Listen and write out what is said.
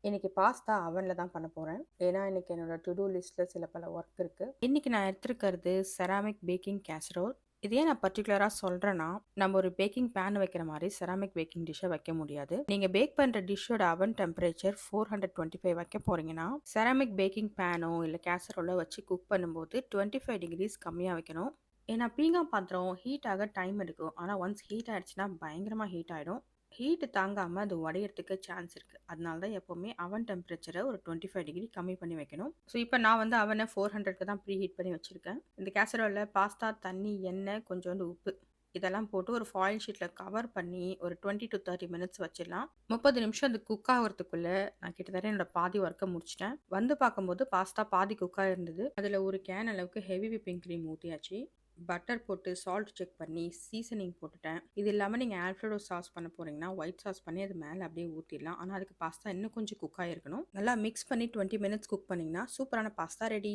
இன்னைக்கு பாஸ்தா அவன்ல தான் பண்ண போறேன். ஏன்னா, இன்னைக்கு என்னோட டு டூ லிஸ்ட்ல சில பல ஒர்க் இருக்கு. இன்னைக்கு நான் எடுத்திருக்கிறது செராமிக் பேக்கிங் கேசரோல். இது ஏன் நான் பர்ட்டிகுலரா சொல்றேன்னா, நம்ம ஒரு பேக்கிங் பேன் வைக்கிற மாரி செராமிக் பேக்கிங் டிஷ்ஷ வைக்க முடியாது. நீங்க பேக் பண்ற டிஷ்ஷோட அவன் டெம்பரேச்சர் 425 வைக்க போறீங்கன்னா, செராமிக் பேக்கிங் பேனோ இல்ல கேசரோலோ வச்சு குக் பண்ணும்போது 25 டிகிரீஸ் கம்மியா வைக்கணும். ஏன்னா பீங்கான் பாத்திரம் ஹீட் ஆக டைம் எடுக்கும். ஆனா ஒன்ஸ் ஹீட் ஆயிடுச்சுன்னா பயங்கரமா ஹீட் ஆயிடும். ஹீட் தாங்காம அது உடையறதுக்கு சான்ஸ் இருக்கு. அதனால தான் எப்பவுமே அவன் டெம்பரேச்சரை ஒரு 25 டிகிரி கம்மி பண்ணி வைக்கணும். ஸோ இப்போ நான் வந்து அவனை 400க்கு தான் ப்ரீ ஹீட் பண்ணி வச்சிருக்கேன். இந்த கேசரோல பாஸ்தா, தண்ணி, எண்ணெய், கொஞ்சோண்டு உப்பு இதெல்லாம் போட்டு ஒரு ஃபாயில் ஷீட்ல கவர் பண்ணி ஒரு 20 to 30 மினிட்ஸ் வச்சிடலாம். 30 நிமிஷம் அது குக் ஆகிறதுக்குள்ள நான் கிட்டத்தட்ட என்னோட பாதி ஒர்க்கை முடிச்சிட்டேன். வந்து பார்க்கும்போது பாஸ்தா பாதி குக்காக இருந்தது. அதில் ஒரு கேன் அளவுக்கு ஹெவி விப்பிங் க்ரீம் ஊற்றியாச்சு. பட்டர் போட்டு சால்ட் செக் பண்ணி சீசனிங் போட்டுட்டேன். இது இல்லாமல் நீங்கள் ஆல்ஃப்ரெடோ சாஸ் பண்ண போறீங்கன்னா ஒயிட் சாஸ் பண்ணி அது மேலே அப்படியே ஊற்றிடலாம். ஆனால் அதுக்கு பாஸ்தா இன்னும் கொஞ்சம் குக் ஆகிருக்கணும். நல்லா மிக்ஸ் பண்ணி 20 மினிட்ஸ் குக் பண்ணிங்கன்னா சூப்பரான பாஸ்தா ரெடி.